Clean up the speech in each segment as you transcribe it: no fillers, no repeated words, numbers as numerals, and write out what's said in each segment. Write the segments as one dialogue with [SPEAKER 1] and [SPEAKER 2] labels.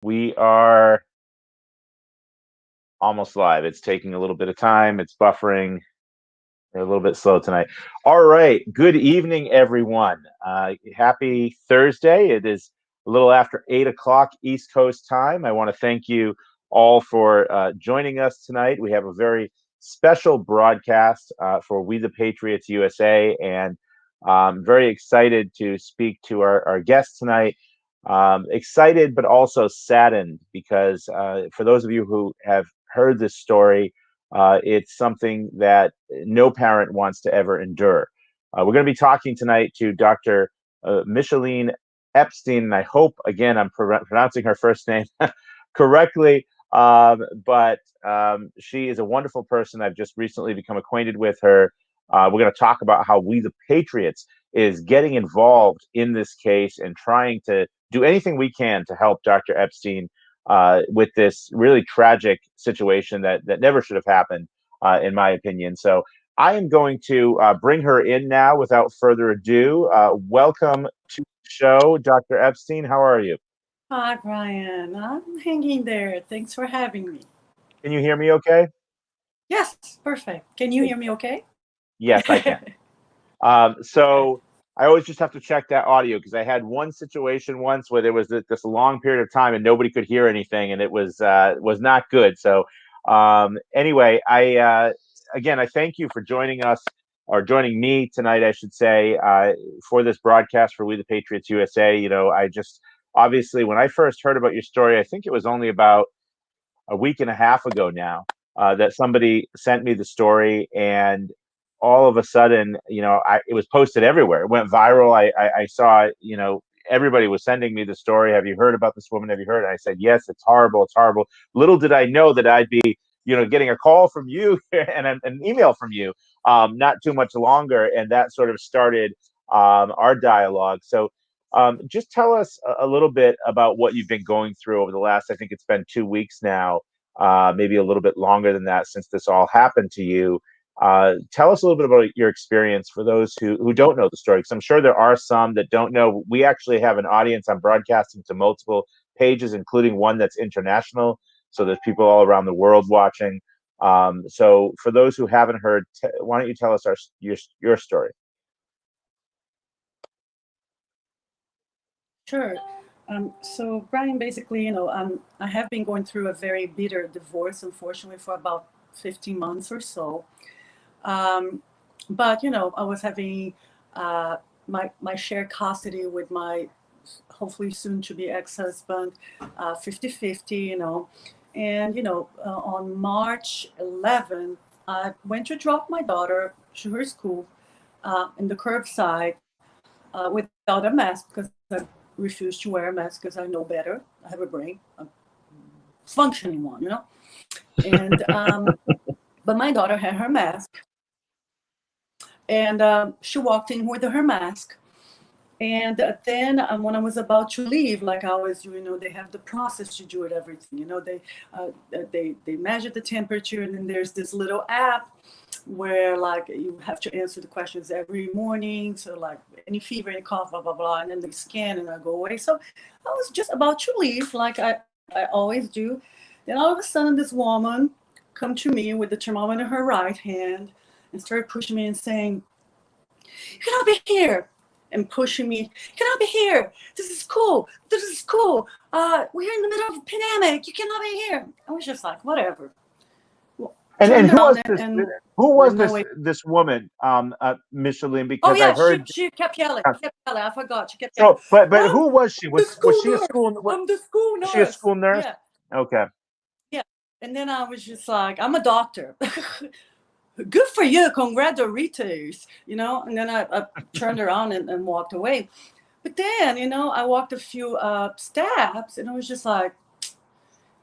[SPEAKER 1] We are almost live. It's taking a little bit of time. It's buffering. We're a little bit slow tonight. All right. Good evening, everyone. Happy Thursday. It is a little after 8 o'clock East Coast time. I want to thank you all for joining us tonight. We have a very special broadcast for We the Patriots USA, and very excited to speak to our guest tonight. Excited, but also saddened because for those of you who have heard this story, it's something that no parent wants to ever endure. We're going to be talking tonight to Dr. Micheline Epstein, and I hope, again, I'm pronouncing her first name correctly. But she is a wonderful person. I've just recently become acquainted with her. We're going to talk about how We the Patriots is getting involved in this case and trying to do anything we can to help Dr. Epstein with this really tragic situation that never should have happened, in my opinion. So I am going to bring her in now without further ado. Welcome to the show, Dr. Epstein. How are you?
[SPEAKER 2] Hi, Brian. I'm hanging there. Thanks for having me.
[SPEAKER 1] Can you hear me okay?
[SPEAKER 2] Yes, perfect. Can you hear me okay?
[SPEAKER 1] Yes, I can.
[SPEAKER 2] Okay.
[SPEAKER 1] So I always just have to check that audio because I had one situation once where there was this long period of time and nobody could hear anything, and it was not good. So anyway, I again I thank you for joining us or joining me tonight, I should say, for this broadcast for We the Patriots USA. I just obviously when I first heard about your story, I think it was only about a week and a half ago now, that somebody sent me the story, and all of a sudden, it was posted everywhere. It went viral. I saw, everybody was sending me the story. Have you heard about this woman? Have you heard? And I said, yes, it's horrible. It's horrible. Little did I know that I'd be, getting a call from you and an email from you, not too much longer. And that sort of started our dialogue. So just tell us a little bit about what you've been going through over the last, I think it's been 2 weeks now, maybe a little bit longer than that since this all happened to you. Tell us a little bit about your experience for those who don't know the story, because I'm sure there are some that don't know. We actually have an audience. I'm broadcasting to multiple pages, including one that's international. So there's people all around the world watching. So for those who haven't heard, why don't you tell us your story?
[SPEAKER 2] Sure. So, Brian, basically, I have been going through a very bitter divorce, unfortunately, for about 15 months or so. Um, but, I was having uh, my shared custody with my hopefully soon to be ex-husband, 50-50, And, on March 11th, I went to drop my daughter to her school in the curbside without a mask because I refuse to wear a mask because I know better. I have a brain, a functioning one, And, but my daughter had her mask and she walked in with her mask. And then when I was about to leave, like I always do, they have the process to do it, everything. They measure the temperature, and then there's this little app where like you have to answer the questions every morning. So like any fever, any cough, blah blah blah, and then they scan and I go away. So I was just about to leave, like I always do. Then all of a sudden, this woman come to me with the thermometer in her right hand and started pushing me and saying, "You cannot be here," and pushing me. "You cannot be here. This is cool. This is cool. We're in the middle of a pandemic. You cannot be here." I was just like, whatever. Well,
[SPEAKER 1] And
[SPEAKER 2] turned
[SPEAKER 1] who was
[SPEAKER 2] around
[SPEAKER 1] this?
[SPEAKER 2] and
[SPEAKER 1] Who was
[SPEAKER 2] went my
[SPEAKER 1] this
[SPEAKER 2] way.
[SPEAKER 1] this woman, Micheline?
[SPEAKER 2] Oh
[SPEAKER 1] Because I
[SPEAKER 2] yeah,
[SPEAKER 1] heard.
[SPEAKER 2] she kept yelling. She kept yelling. I forgot. She kept yelling.
[SPEAKER 1] So, but
[SPEAKER 2] I'm
[SPEAKER 1] who was she?
[SPEAKER 2] the
[SPEAKER 1] Was
[SPEAKER 2] school
[SPEAKER 1] she a
[SPEAKER 2] nurse.
[SPEAKER 1] school? Was
[SPEAKER 2] I'm the school
[SPEAKER 1] she a
[SPEAKER 2] nurse.
[SPEAKER 1] school nurse?
[SPEAKER 2] Yeah,
[SPEAKER 1] Okay.
[SPEAKER 2] yeah. And then I was just like, I'm a doctor. Good for you. Congratulations. And then I turned around and walked away. But then, I walked a few steps and I was just like,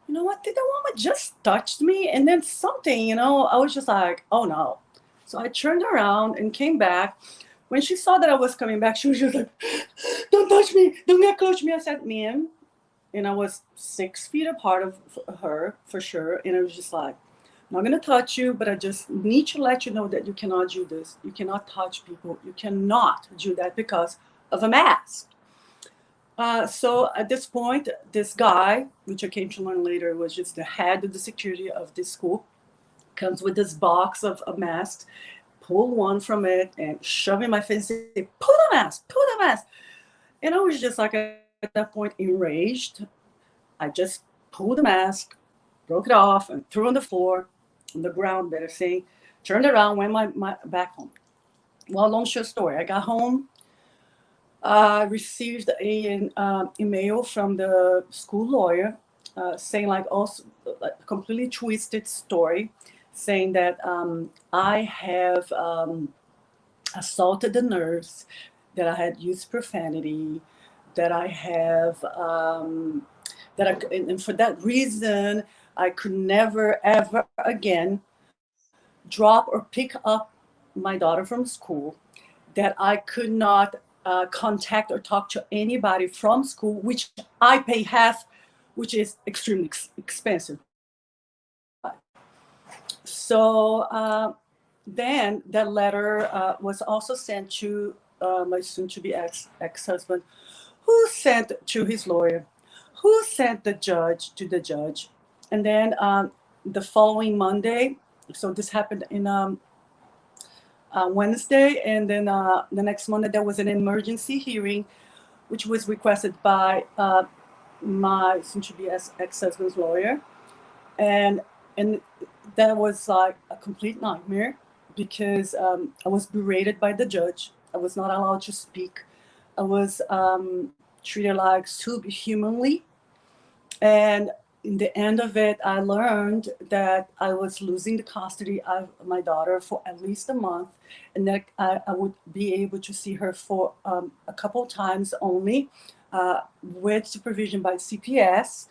[SPEAKER 2] you know what? Did the woman just touched me? And then something, I was just like, oh no. So I turned around and came back. When she saw that I was coming back, she was just like, don't touch me. Don't get close to me. I said, ma'am. And I was 6 feet apart of her for sure. And I was just like, I'm not going to touch you, but I just need to let you know that you cannot do this. You cannot touch people. You cannot do that because of a mask. So at this point, this guy, which I came to learn later was just the head of the security of this school, comes with this box of a mask, pull one from it and shove in my face, and say, put the mask. And I was just like at that point enraged. I just pulled the mask, broke it off, and threw it on the floor, on the ground, better say, turned around, went back home. Well, long short story, I got home. I received an email from the school lawyer saying like also a completely twisted story, saying that I have assaulted the nurse, that I had used profanity, that I have and for that reason I could never ever again drop or pick up my daughter from school, that I could not contact or talk to anybody from school, which I pay half, which is extremely expensive. So then that letter was also sent to my soon-to-be ex-husband, who sent to his lawyer, who sent the judge to the judge. And then the following Monday, so this happened in Wednesday, and then the next Monday there was an emergency hearing, which was requested by my soon-to-be ex-husband's lawyer, and that was like a complete nightmare because I was berated by the judge. I was not allowed to speak. I was treated like subhumanly, and in the end of it, I learned that I was losing the custody of my daughter for at least a month, and that I would be able to see her for a couple times only, with supervision by CPS,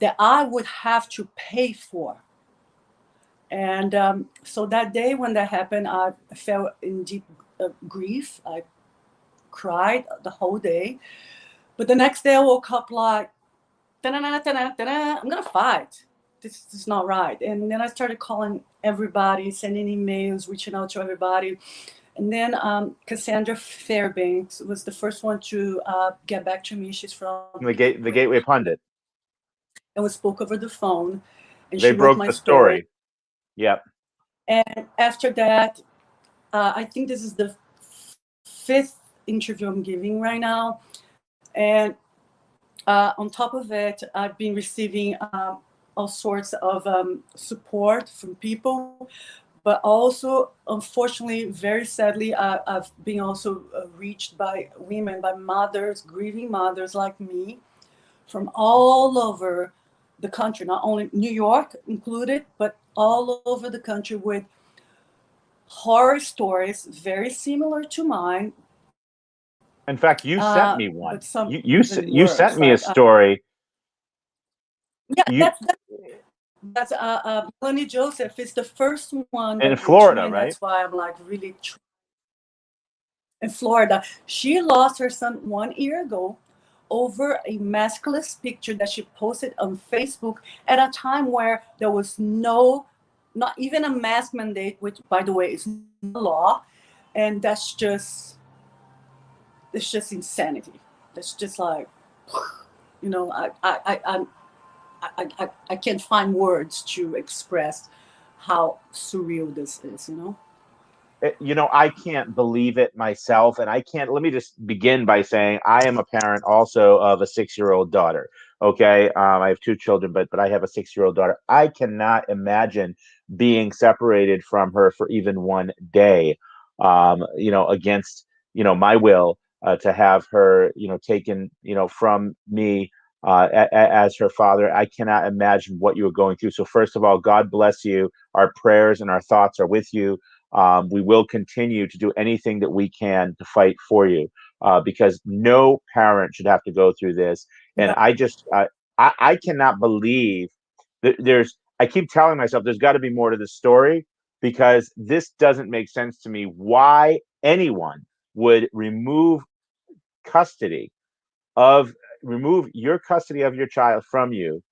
[SPEAKER 2] that I would have to pay for. And so that day when that happened, I fell in deep grief. I cried the whole day. But the next day I woke up like, I'm gonna fight. This is not right. And then I started calling everybody, sending emails, reaching out to everybody. And then Cassandra Fairbanks was the first one to get back to me. She's from
[SPEAKER 1] The Gateway Pundit.
[SPEAKER 2] And we spoke over the phone. And
[SPEAKER 1] They
[SPEAKER 2] she wrote
[SPEAKER 1] broke
[SPEAKER 2] my
[SPEAKER 1] the story. Yep.
[SPEAKER 2] And after that, I think this is the fifth interview I'm giving right now. And on top of it, I've been receiving all sorts of support from people, but also, unfortunately, very sadly, I've been also reached by women, by mothers, grieving mothers like me, from all over the country, not only New York included, but all over the country, with horror stories very similar to mine.
[SPEAKER 1] In fact, you sent me one.
[SPEAKER 2] But some
[SPEAKER 1] You
[SPEAKER 2] even
[SPEAKER 1] you
[SPEAKER 2] worse.
[SPEAKER 1] sent me a
[SPEAKER 2] Like,
[SPEAKER 1] story.
[SPEAKER 2] yeah,
[SPEAKER 1] You
[SPEAKER 2] that's Melanie Joseph is the first one
[SPEAKER 1] in
[SPEAKER 2] that reached me,
[SPEAKER 1] Florida,
[SPEAKER 2] and
[SPEAKER 1] right?
[SPEAKER 2] that's why I'm like really in Florida. She lost her son 1 year ago over a maskless picture that she posted on Facebook at a time where there was not even a mask mandate, which, by the way, is not law, and it's just insanity. That's just like, I can't find words to express how surreal this is.
[SPEAKER 1] I can't believe it myself, and I can't. Let me just begin by saying I am a parent also of a 6-year-old daughter. Okay, I have two children, but I have a 6-year-old daughter. I cannot imagine being separated from her for even one day. Against my will, to have her taken from me as her father. I cannot imagine what you were going through. So first of all, God bless you. Our prayers and our thoughts are with you. We will continue to do anything that we can to fight for you, because no parent should have to go through this. And
[SPEAKER 2] Yeah.
[SPEAKER 1] I cannot believe that I keep telling myself there's got to be more to this story, because this doesn't make sense to me. Why anyone would custody of remove your custody of your child from you,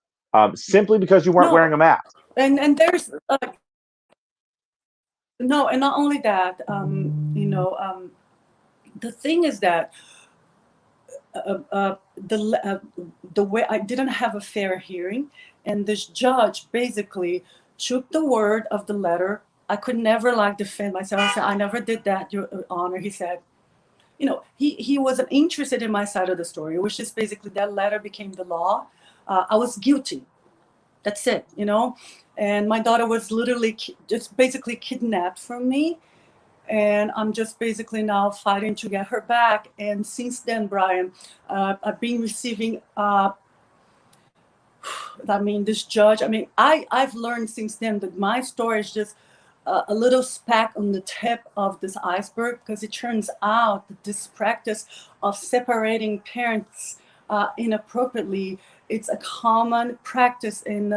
[SPEAKER 1] simply because you weren't wearing
[SPEAKER 2] No,
[SPEAKER 1] a mask.
[SPEAKER 2] and there's no, and not only that, the thing is that the way I didn't have a fair hearing, and this judge basically took the word of the letter. I could never like defend myself. I said, I never did that, Your Honor. He said, he wasn't interested in my side of the story. It was just basically that letter became the law. I was guilty. That's it. And my daughter was literally just basically kidnapped from me. And I'm just basically now fighting to get her back. And since then, Brian, I've been receiving, this judge, I've learned since then that my story is just a little speck on the tip of this iceberg, because it turns out that this practice of separating parents inappropriately, it's a common practice in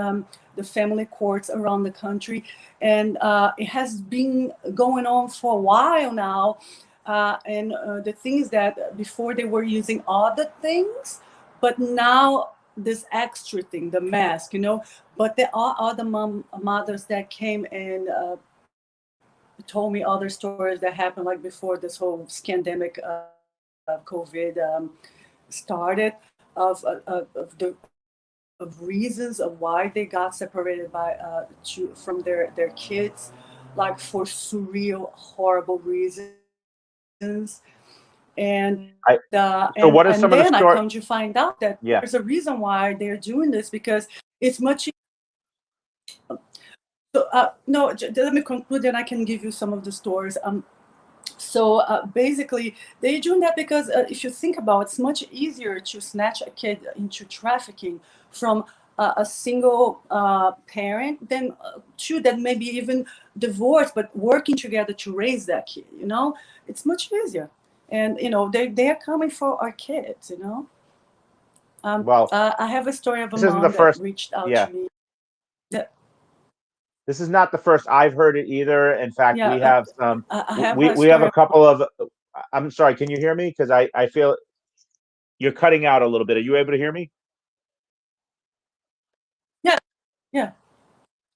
[SPEAKER 2] the family courts around the country, and it has been going on for a while now. And the thing is that before they were using other things, but now this extra thing, the mask. But there are other mothers that came and told me other stories that happened, like before this whole scandemic of COVID started, of reasons of why they got separated from their kids, like for surreal, horrible reasons. And
[SPEAKER 1] I so
[SPEAKER 2] and
[SPEAKER 1] what are
[SPEAKER 2] and
[SPEAKER 1] some of the
[SPEAKER 2] then I
[SPEAKER 1] story?
[SPEAKER 2] come to find out that
[SPEAKER 1] Yeah.
[SPEAKER 2] there's a reason why they're doing this, because it's much. So no, let me conclude, and I can give you some of the stories. So basically, they're doing that because if you think about it, it's much easier to snatch a kid into trafficking from a single parent than two that maybe even divorced but working together to raise that kid. It's much easier, and they're coming for our kids.
[SPEAKER 1] Well,
[SPEAKER 2] I have a story of a
[SPEAKER 1] this isn't the
[SPEAKER 2] mom that
[SPEAKER 1] first.
[SPEAKER 2] reached out
[SPEAKER 1] Yeah,
[SPEAKER 2] to me. Yeah,
[SPEAKER 1] this is not the first I've heard it either. In fact,
[SPEAKER 2] yeah.
[SPEAKER 1] we have some.
[SPEAKER 2] I have a
[SPEAKER 1] We have
[SPEAKER 2] story.
[SPEAKER 1] a couple of. I'm sorry. Can you hear me? Because I feel you're cutting out a little bit. Are you able to hear me?
[SPEAKER 2] Yeah, yeah,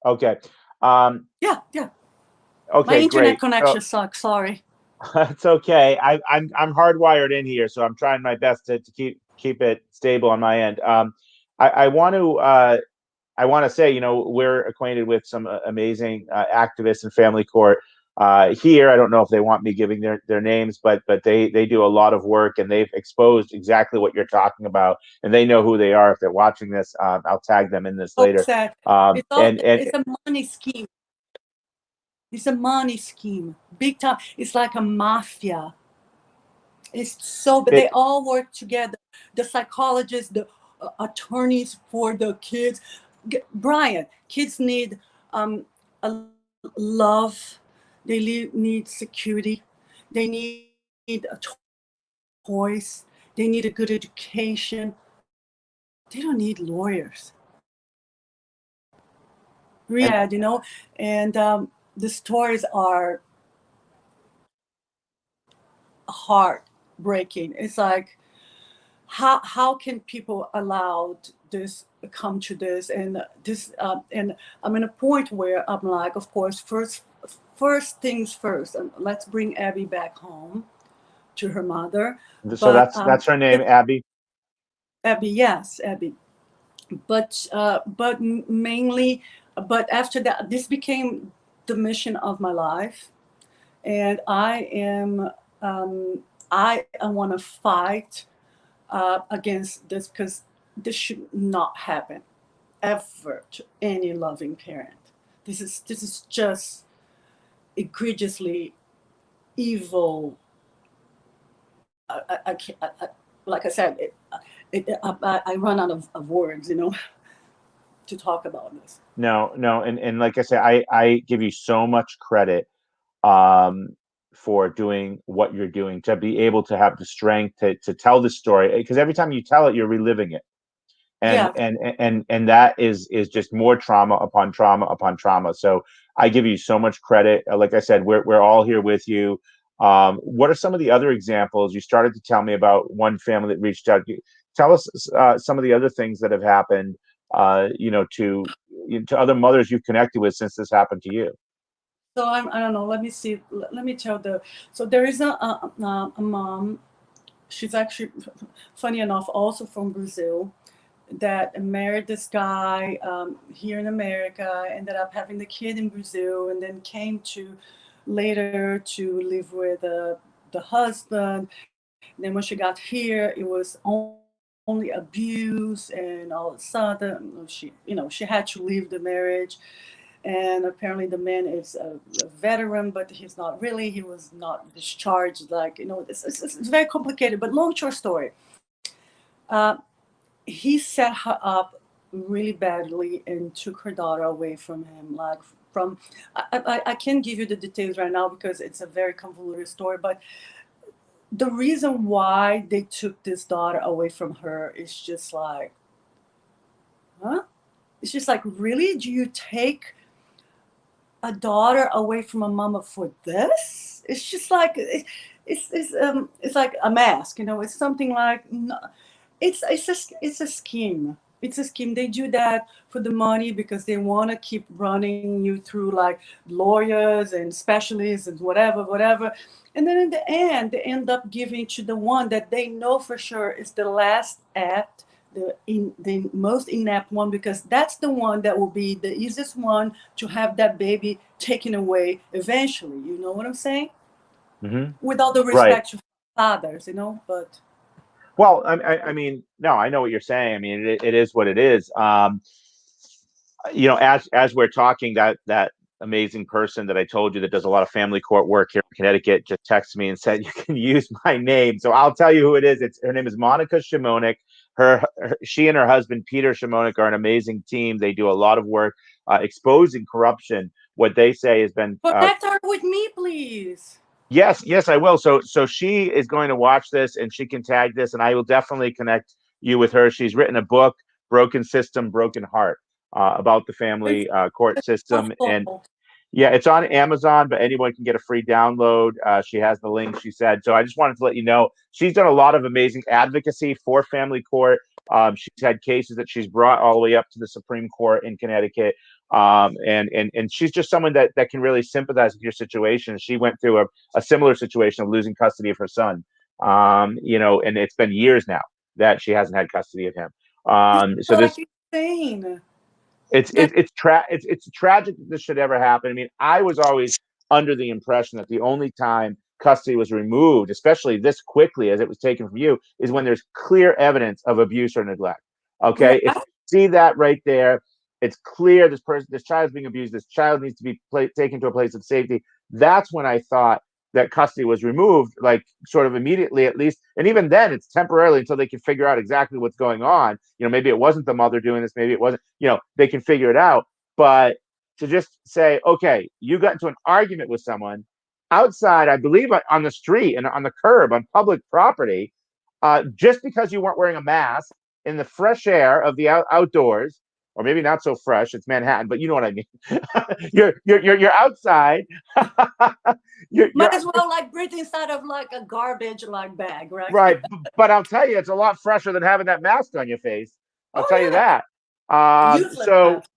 [SPEAKER 1] Okay. Um,
[SPEAKER 2] yeah, yeah. My
[SPEAKER 1] okay.
[SPEAKER 2] internet
[SPEAKER 1] Great. So
[SPEAKER 2] connection sucks. Sorry.
[SPEAKER 1] it's okay. I'm hardwired in here, so I'm trying my best to keep it stable on my end. I want to say, we're acquainted with some amazing activists in family court here. I don't know if they want me giving their names, but they do a lot of work, and they've exposed exactly what you're talking about, and they know who they are. If they're watching this, I'll tag them in this
[SPEAKER 2] So
[SPEAKER 1] later.
[SPEAKER 2] sad. It's all.
[SPEAKER 1] And
[SPEAKER 2] It's a money scheme. It's a money scheme, big time. It's like a mafia. It's so, but
[SPEAKER 1] it
[SPEAKER 2] they all work together. The psychologists, the attorneys for the kids. Brian, kids need a love. They need security. They need a toys. They need a good education. They don't need lawyers.
[SPEAKER 1] and
[SPEAKER 2] Riyadh. And the stories are heartbreaking. It's like, how can people allow this come to this, and I'm in a point where I'm like, of course, first things first, and let's bring Abby back home to her mother.
[SPEAKER 1] so
[SPEAKER 2] But
[SPEAKER 1] that's her name, Abby.
[SPEAKER 2] Abby, yes, Abby. But mainly, but after that, this became the mission of my life, and I want to fight against this, because this should not happen ever to any loving parent. This is just egregiously evil. I can't, like I said, I run out of words, to talk about this.
[SPEAKER 1] No, no, and like I said, I give you so much credit um, for doing what you're doing, to be able to have the strength to tell the story, because every time you tell it, you're reliving it, and
[SPEAKER 2] Yeah.
[SPEAKER 1] that is just more trauma upon trauma upon trauma. So I give you so much credit. Like I said, we're all here with you. What are some of the other examples? You started to tell me about one family that reached out. Tell us some of the other things that have happened. To other mothers you've connected with since this happened to you.
[SPEAKER 2] So I don't know. Let me see. Let me tell the. So there is a mom. she's actually, funny enough, also from Brazil, that married this guy here in America, ended up having the kid in Brazil, and then came to later to live with the husband. And then when she got here, it was only abuse, and all of a sudden she had to leave the marriage. And apparently the man is a veteran, but he's not really. He was not discharged. Like, it's very complicated. But long short story, uh, he set her up really badly and took her daughter away from him. Like, from I can't give you the details right now because it's a very convoluted story. But the reason why they took this daughter away from her is just like, huh? It's just like, really? Do you take a daughter away from a mama for this? It's just like it's like a mask, It's something like, no, it's a scheme. It's a scheme. They do that for the money because they want to keep running you through like lawyers and specialists and whatever. And then in the end, they end up giving to the one that they know for sure is the last act, the most inept one, because that's the one that will be the easiest one to have that baby taken away eventually. You know what I'm saying?
[SPEAKER 1] Hmm.
[SPEAKER 2] With all the
[SPEAKER 1] Right.
[SPEAKER 2] respect to fathers, but
[SPEAKER 1] Well, I mean, no, I know what you're saying. I mean, it is what it is. As we're talking, that amazing person that I told you that does a lot of family court work here in Connecticut just texted me and said you can use my name. So I'll tell you who it is. Her name is Monica Shimonik. She and her husband Peter Shimonik are an amazing team. They do a lot of work exposing corruption. What they say has been
[SPEAKER 2] connect her with me, please.
[SPEAKER 1] yes, I will. So she is going to watch this and she can tag this, and I will definitely connect you with her. She's written a book, Broken System, Broken Heart, about the
[SPEAKER 2] It's
[SPEAKER 1] family court system. And
[SPEAKER 2] wonderful.
[SPEAKER 1] yeah, it's on Amazon, but anyone can get a free download. She has the link, she said. So I just wanted to let you know she's done a lot of amazing advocacy for family court. She's had cases that she's brought all the way up to the Supreme Court in Connecticut. And she's just someone that can really sympathize with your situation. She went through a similar situation of losing custody of her son. And it's been years now that she hasn't had custody of him.
[SPEAKER 2] This
[SPEAKER 1] So
[SPEAKER 2] is like
[SPEAKER 1] this
[SPEAKER 2] insane.
[SPEAKER 1] it's
[SPEAKER 2] That
[SPEAKER 1] it's tragic that this should ever happen. I mean, I was always under the impression that the only time custody was removed, especially this quickly as it was taken from you, is when there's clear evidence of abuse or neglect. Okay, if you
[SPEAKER 2] right?
[SPEAKER 1] see that right there, it's clear this child is being abused. This child needs to be taken to a place of safety. That's when I thought that custody was removed, like sort of immediately at least. And even then, it's temporarily until they can figure out exactly what's going on. Maybe it wasn't the mother doing this, maybe it wasn't. They can figure it out. But to just say, okay, you got into an argument with someone outside, I believe, on the street and on the curb on public property, just because you weren't wearing a mask in the fresh air of the outdoors, or maybe not so fresh. It's Manhattan, but you know what I mean. You're outside.
[SPEAKER 2] Might
[SPEAKER 1] you're
[SPEAKER 2] as well like breathe inside of like a garbage like bag, right?
[SPEAKER 1] right, but I'll tell you, it's a lot fresher than having that mask on your face. I'll tell
[SPEAKER 2] Oh
[SPEAKER 1] you
[SPEAKER 2] yeah,
[SPEAKER 1] that.
[SPEAKER 2] useless
[SPEAKER 1] So,
[SPEAKER 2] mask.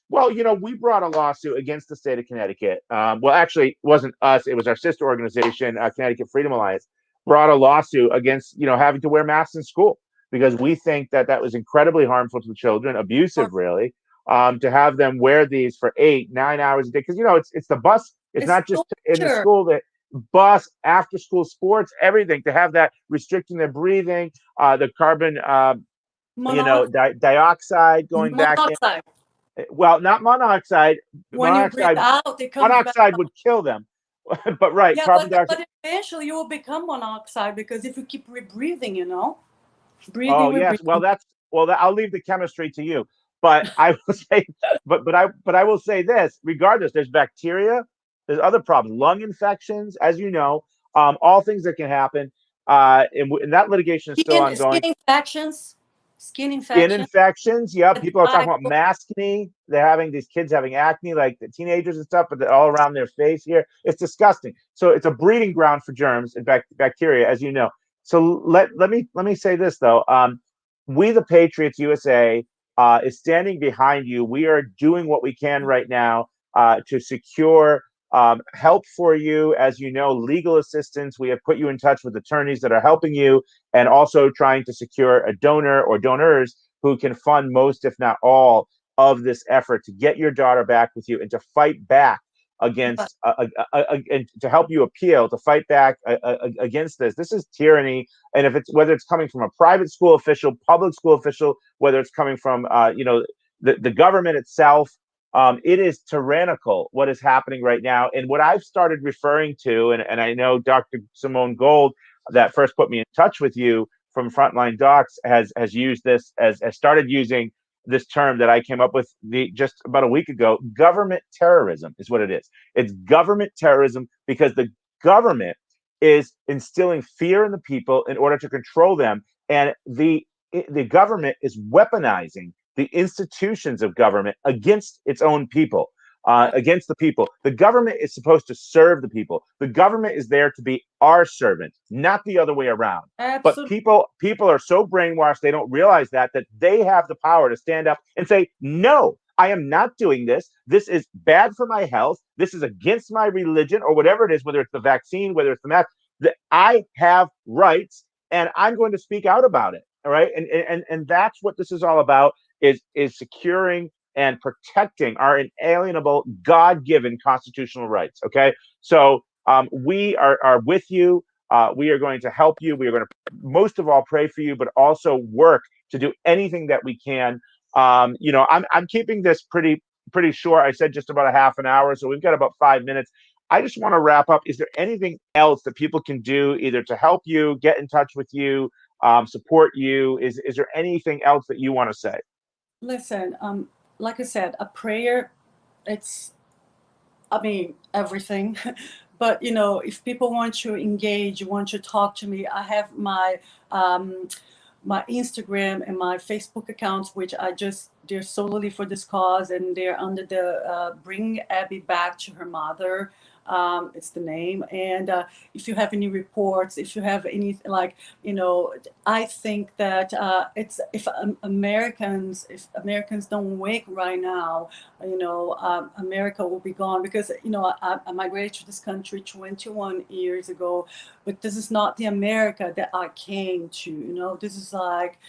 [SPEAKER 1] well, we brought a lawsuit against the state of Connecticut. Well, actually, it wasn't us; it was our sister organization, Connecticut Freedom Alliance, brought a lawsuit against having to wear masks in school because we think that was incredibly harmful to the children, abusive, really, to have them wear these for 8, 9 hours a day. Because it's the bus. It's
[SPEAKER 2] It's
[SPEAKER 1] not just in the
[SPEAKER 2] torture.
[SPEAKER 1] school that bus, after school sports, everything to have that restricting their breathing, the carbon,
[SPEAKER 2] Monox-
[SPEAKER 1] dioxide going back in.
[SPEAKER 2] monoxide.
[SPEAKER 1] Well, not monoxide.
[SPEAKER 2] When you breathe
[SPEAKER 1] Monoxide,
[SPEAKER 2] out, it comes back
[SPEAKER 1] monoxide
[SPEAKER 2] up.
[SPEAKER 1] would kill them. But right,
[SPEAKER 2] Yeah,
[SPEAKER 1] carbon
[SPEAKER 2] but
[SPEAKER 1] dioxide.
[SPEAKER 2] but eventually you will become monoxide because if you keep breathing,
[SPEAKER 1] Oh
[SPEAKER 2] breathing,
[SPEAKER 1] yes. Well,
[SPEAKER 2] rebreathing.
[SPEAKER 1] I'll leave the chemistry to you. But I will say, but I will say this. Regardless, there's bacteria. There's other problems, lung infections, as you know, all things that can happen. And that litigation is still
[SPEAKER 2] Skin
[SPEAKER 1] ongoing.
[SPEAKER 2] infections, skin
[SPEAKER 1] Skin
[SPEAKER 2] infection.
[SPEAKER 1] infections. Yep. People are talking about
[SPEAKER 2] Vitiligo.
[SPEAKER 1] maskne. They're having these kids having acne, like the teenagers and stuff, but they're all around their face here. It's disgusting. So it's a breeding ground for germs and bacteria, as you know. So let me say this though. We the Patriots USA is standing behind you. We are doing what we can right now to secure help for you, as you know, legal assistance. We have put you in touch with attorneys that are helping you, and also trying to secure a donor or donors who can fund most, if not all, of this effort to get your daughter back with you and to fight back
[SPEAKER 2] But
[SPEAKER 1] against and to help you appeal, to fight back against this. This is tyranny, and if it's whether it's coming from a private school official, public school official, whether it's coming from the government itself, it is tyrannical what is happening right now. And what I've started referring to, and I know Dr. Simone Gold, that first put me in touch with you from Frontline Docs, has used this, has started using this term that I came up with just about a week ago. Government terrorism is what it is. It's government terrorism because the government is instilling fear in the people in order to control them, and the government is weaponizing the institutions of government against its own people, against the people. The government is supposed to serve the people. The government is there to be our servant, not the other way around. But
[SPEAKER 2] absolutely.
[SPEAKER 1] people are so brainwashed they don't realize that they have the power to stand up and say, no, I am not doing this. This is bad for my health. This is against my religion, or whatever it is, whether it's the vaccine, whether it's the mask. That I have rights, and I'm going to speak out about it. All right. And that's what this is all about, is securing and protecting our inalienable God-given constitutional rights. Okay. So we are with you. We are going to help you. We are going to most of all pray for you, but also work to do anything that we can. I'm keeping this pretty short. I said just about a half an hour, so we've got about 5 minutes. I just want to wrap up. Is there anything else that people can do, either to help you, get in touch with you, support you? Is there anything else that you want to say?
[SPEAKER 2] Listen, like I said, a prayer, it's, I mean, everything. But if people want to engage, want to talk to me, I have um, my Instagram and my Facebook accounts, which they're solely for this cause, and they're under the Bring Abby Back to Her Mother. It's the name. And if you have any reports, if you have any, like, I think that if Americans don't wake right now, America will be gone, because I migrated to this country 21 years ago, but this is not the America that I came to. This is like,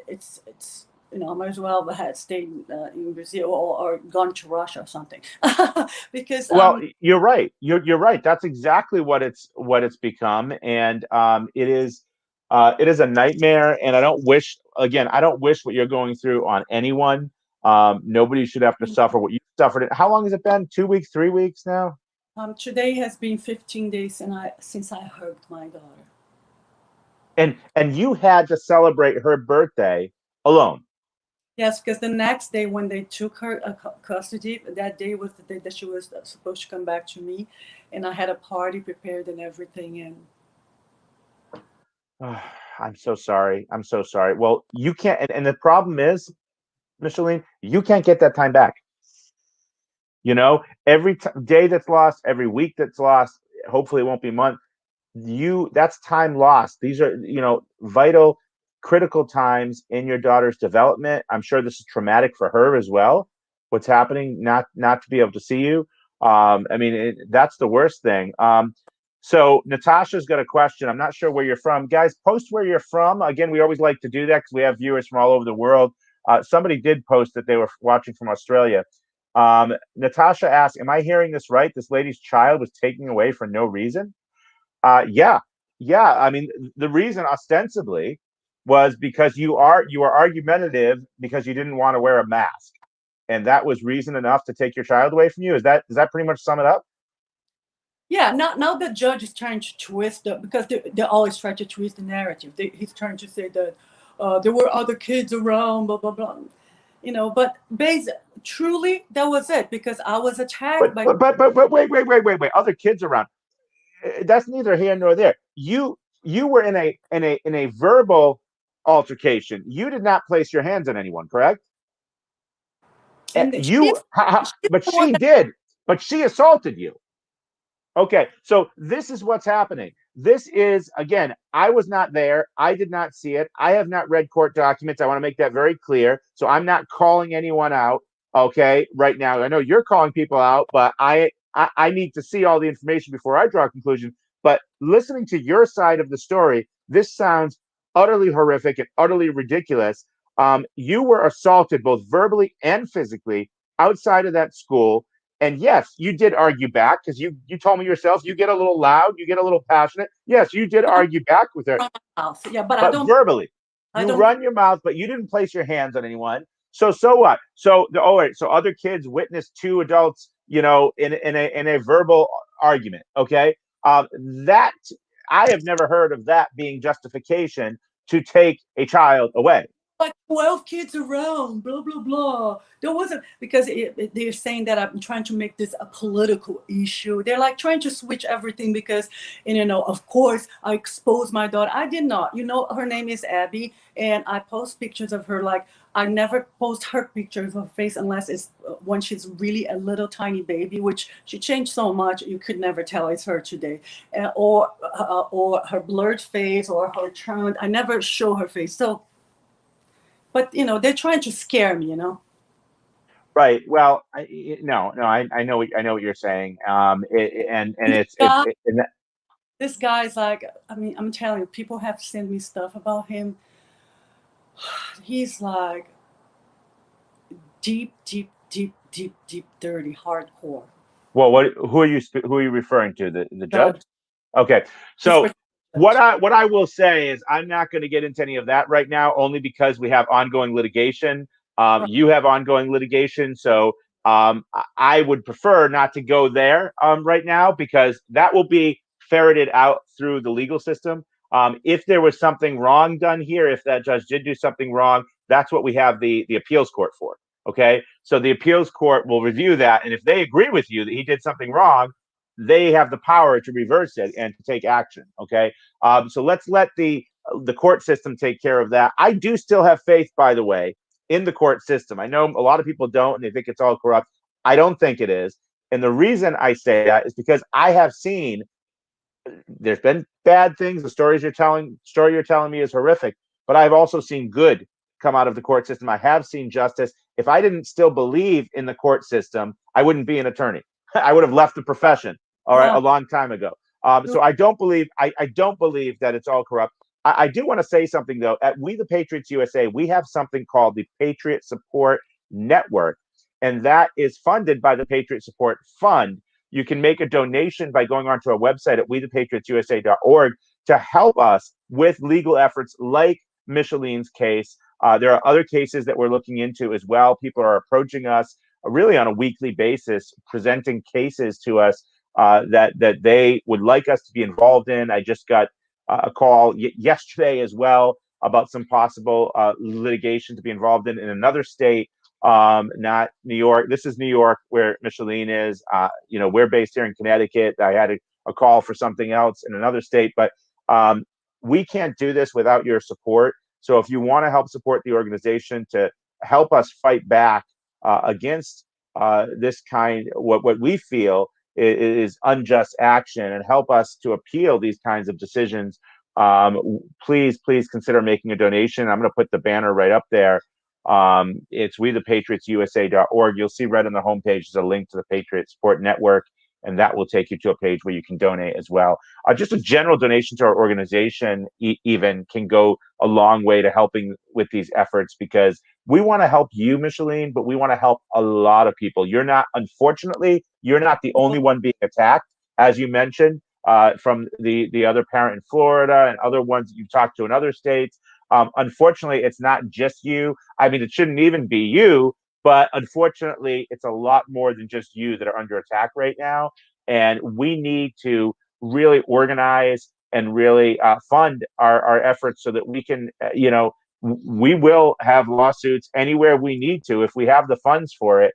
[SPEAKER 2] it's I might as well have stayed in Brazil, or gone to Russia or something, because
[SPEAKER 1] Well, you're right. You're right. That's exactly what it's become, and it is a nightmare. And I don't wish what you're going through on anyone. Nobody should have to suffer what you suffered. How long has it been? 2 weeks, 3 weeks now?
[SPEAKER 2] today has been 15 days, since I hugged my daughter.
[SPEAKER 1] And you had to celebrate her birthday alone.
[SPEAKER 2] Yes, because the next day when they took her custody, that day was the day that she was supposed to come back to me, and I had a party prepared and everything. And
[SPEAKER 1] I'm so sorry. I'm so sorry. Well, you can't, and the problem is, Micheline, you can't get that time back. Every day that's lost, every week that's lost, hopefully it won't be a month. That's time lost. These are, vital, critical times in your daughter's development. I'm sure this is traumatic for her as well. What's happening, not to be able to see you. I mean, that's the worst thing. So Natasha's got a question. I'm not sure where you're from. Guys, post where you're from. Again, we always like to do that because we have viewers from all over the world. Somebody did post that they were watching from Australia. Natasha asked, am I hearing this right? This lady's child was taken away for no reason? Yeah, yeah. I mean, the reason ostensibly was because you are argumentative because you didn't want to wear a mask, and that was reason enough to take your child away from you. Does that pretty much sum it up?
[SPEAKER 2] yeah, now the judge is trying to twist it, because they always try to twist the narrative. He's trying to say that there were other kids around, blah blah blah. But truly, that was it, because I was attacked
[SPEAKER 1] But
[SPEAKER 2] by.
[SPEAKER 1] but but but, but wait. Other kids around. That's neither here nor there. You were in a verbal altercation. You did not place your hands on anyone, correct?
[SPEAKER 2] And
[SPEAKER 1] You,
[SPEAKER 2] she's
[SPEAKER 1] but
[SPEAKER 2] the one
[SPEAKER 1] she
[SPEAKER 2] that.
[SPEAKER 1] did. But she assaulted you. Okay, so this is what's happening. This is, again, I was not there. I did not see it. I have not read court documents. I want to make that very clear. So I'm not calling anyone out, okay, right now. I know you're calling people out, but I need to see all the information before I draw a conclusion. But listening to your side of the story, this sounds utterly horrific and utterly ridiculous. You were assaulted both verbally and physically outside of that school. And yes, you did argue back because you told me yourself you get a little loud, you get a little passionate. Yes, you did argue back with her,
[SPEAKER 2] Yeah, but
[SPEAKER 1] but verbally.
[SPEAKER 2] I
[SPEAKER 1] You
[SPEAKER 2] don't.
[SPEAKER 1] run your mouth, but you didn't place your hands on anyone. So what? So all right. So other kids witnessed two adults, in a verbal argument. Okay, that I have never heard of that being justification to take a child away.
[SPEAKER 2] Like 12 kids around, blah, blah, blah. There wasn't, because they're saying that I'm trying to make this a political issue. They're like trying to switch everything because, of course, I exposed my daughter. I did not. Her name is Abby, and I post pictures of her. Like, I never post her pictures of her face unless it's when she's really a little tiny baby, which she changed so much you could never tell it's her today, or her blurred face or her turned. I never show her face. So, but they're trying to scare me.
[SPEAKER 1] Right. Well, no, no, I know what you're saying. And
[SPEAKER 2] And
[SPEAKER 1] it's it's it, and that,
[SPEAKER 2] this guy's like, I mean, I'm telling you, people have sent me stuff about him. He's like deep, deep, deep, deep, deep, dirty, hardcore.
[SPEAKER 1] well, who are you referring to? The judge?
[SPEAKER 2] Judge.
[SPEAKER 1] Okay.
[SPEAKER 2] He's
[SPEAKER 1] So
[SPEAKER 2] for
[SPEAKER 1] what
[SPEAKER 2] judge.
[SPEAKER 1] I will say is I'm not going to get into any of that right now, only because we have ongoing litigation.
[SPEAKER 2] Right.
[SPEAKER 1] You have ongoing litigation, so I would prefer not to go there right now because that will be ferreted out through the legal system. If there was something wrong done here, if that judge did do something wrong, that's what we have the appeals court for. Okay, so the appeals court will review that, and if they agree with you that he did something wrong, they have the power to reverse it and to take action. Okay, so let's let the court system take care of that. I do still have faith, by the way, in the court system. I know a lot of people don't, and they think it's all corrupt. I don't think it is, and the reason I say that is because I have seen there's been bad things. The story you're telling me is horrific, but I've also seen good come out of the court system. I have seen justice. If I didn't still believe in the court system, I wouldn't be an attorney. I would have left the profession, all right,
[SPEAKER 2] Yeah.
[SPEAKER 1] a long time ago. So I don't believe that it's all corrupt. I do want to say something though. At We the Patriots USA, we have something called the Patriot Support Network, and that is funded by the Patriot Support Fund. You can make a donation by going onto our website at wethepatriotsusa.org to help us with legal efforts like Micheline's case. There are other cases that we're looking into as well. People are approaching us really on a weekly basis, presenting cases to us that they would like us to be involved in. I just got a call yesterday as well about some possible litigation to be involved in another state, not New York. This is New York where Micheline is. We're based here in Connecticut. I had a call for something else in another state, but we can't do this without your support. So if you want to help support the organization to help us fight back against this kind, what we feel is unjust action, and help us to appeal these kinds of decisions, please consider making a donation. I'm going to put the banner right up there. It's wethepatriotsusa.org. You'll see right on the homepage is a link to the Patriot Support Network, and that will take you to a page where you can donate as well. Just a general donation to our organization even can go a long way to helping with these efforts, because we want to help you, Micheline, but we want to help a lot of people. Unfortunately, you're not the only one being attacked, as you mentioned, from the other parent in Florida and other ones that you've talked to in other states. Unfortunately, it's not just you. I mean, it shouldn't even be you, but unfortunately, it's a lot more than just you that are under attack right now. And we need to really organize and really fund our efforts so that we can, we will have lawsuits anywhere we need to. If we have the funds for it,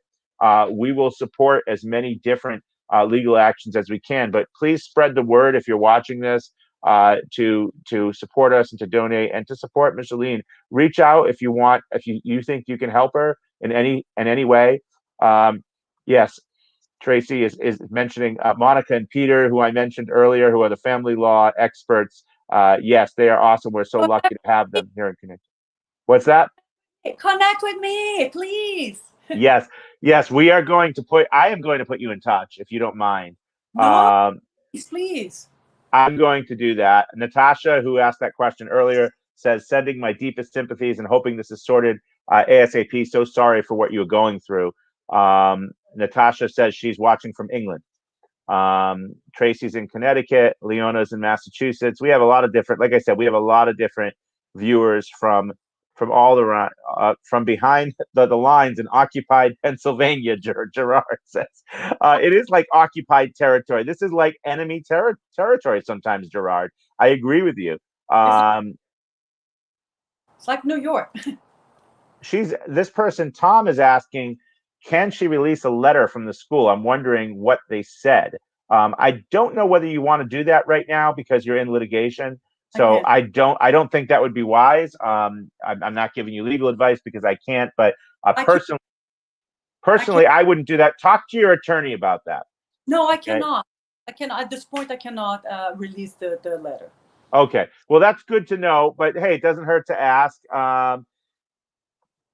[SPEAKER 1] we will support as many different legal actions as we can. But please spread the word if you're watching this, to support us and to donate and to support Micheline. Reach out if you want, if you think you can help her in any way. Yes, Tracy is mentioning Monica and Peter, who I mentioned earlier, who are the family law experts. Yes, they are awesome. We're so lucky to have them here in Connecticut. What's that?
[SPEAKER 2] Connect with me, please.
[SPEAKER 1] Yes. Yes, we are going to put. I am going to put you in touch if you don't mind.
[SPEAKER 2] No,
[SPEAKER 1] Um,
[SPEAKER 2] please.
[SPEAKER 1] I'm going to do that. Natasha, who asked that question earlier, says, sending my deepest sympathies and hoping this is sorted ASAP. So sorry for what you were going through. Natasha says she's watching from England. Tracy's in Connecticut. Leona's in Massachusetts. We have a lot of different, like I said, we have a lot of different viewers from all around, from behind the lines in occupied Pennsylvania. Gerard says it is like occupied territory. This is like enemy territory sometimes. Gerard, I agree with you.
[SPEAKER 2] It's,
[SPEAKER 1] Um,
[SPEAKER 2] it's like New York.
[SPEAKER 1] she's this person. Tom is asking, can she release a letter from the school? I'm wondering what they said. I don't know whether you want to do that right now because you're in litigation.
[SPEAKER 2] I
[SPEAKER 1] So
[SPEAKER 2] can't.
[SPEAKER 1] I don't think that would be wise. I'm not giving you legal advice because I can't. But
[SPEAKER 2] I can. I can.
[SPEAKER 1] personally, I wouldn't do that. Talk to your attorney about that.
[SPEAKER 2] No, I
[SPEAKER 1] Okay.
[SPEAKER 2] cannot. I cannot. At this point, I cannot release the letter.
[SPEAKER 1] Okay. Well, that's good to know. But hey, it doesn't hurt to ask.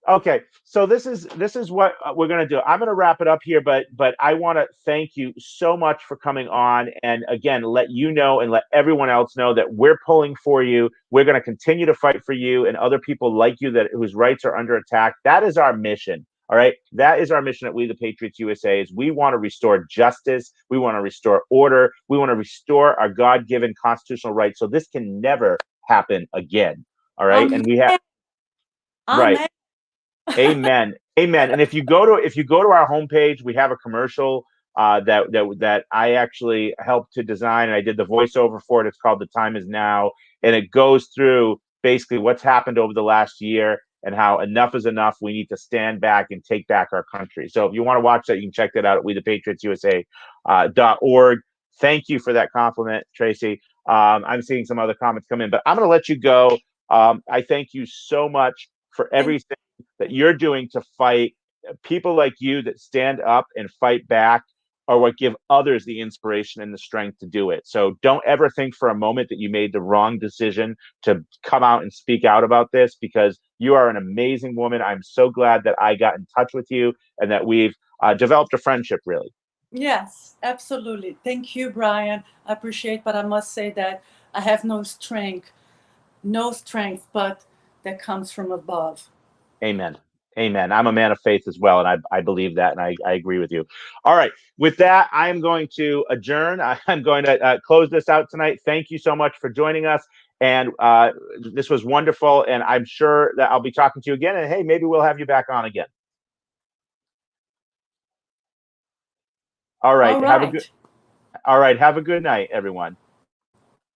[SPEAKER 1] Okay, so this is what we're going to do. I'm going to wrap it up here, but I want to thank you so much for coming on, and again, let you know and let everyone else know that we're pulling for you. We're going to continue to fight for you and other people like you that whose rights are under attack. That is our mission. All right, that is our mission at We the Patriots USA. Is we want to restore justice, we want to restore order, we want to restore our God-given constitutional rights. So this can never happen again. All right, and we have right.
[SPEAKER 2] Amen.
[SPEAKER 1] Amen. Amen. And if you go to our homepage, we have a commercial that I actually helped to design, and I did the voiceover for it. It's called "The Time Is Now," and it goes through basically what's happened over the last year and how enough is enough. We need to stand back and take back our country. So if you want to watch that, you can check that out at wethepatriotsusa.org. Thank you for that compliment, Tracy. I'm seeing some other comments come in, but I'm going to let you go. I thank you so much for everything that you're doing to fight. People like you that stand up and fight back are what give others the inspiration and the strength to do it. So don't ever think for a moment that you made the wrong decision to come out and speak out about this, because you are an amazing woman. I'm so glad that I got in touch with you and that we've developed a friendship, really.
[SPEAKER 2] Yes, absolutely. Thank you, Brian. I appreciate, but I must say that I have no strength, but that comes from above.
[SPEAKER 1] Amen. Amen. I'm a man of faith as well, and I believe that, and I agree with you. All right. With that, I am going to adjourn. I'm going to close this out tonight. Thank you so much for joining us, and this was wonderful, and I'm sure that I'll be talking to you again, and hey, maybe we'll have you back on again. All right.
[SPEAKER 2] All right.
[SPEAKER 1] All right. Have a good night, everyone.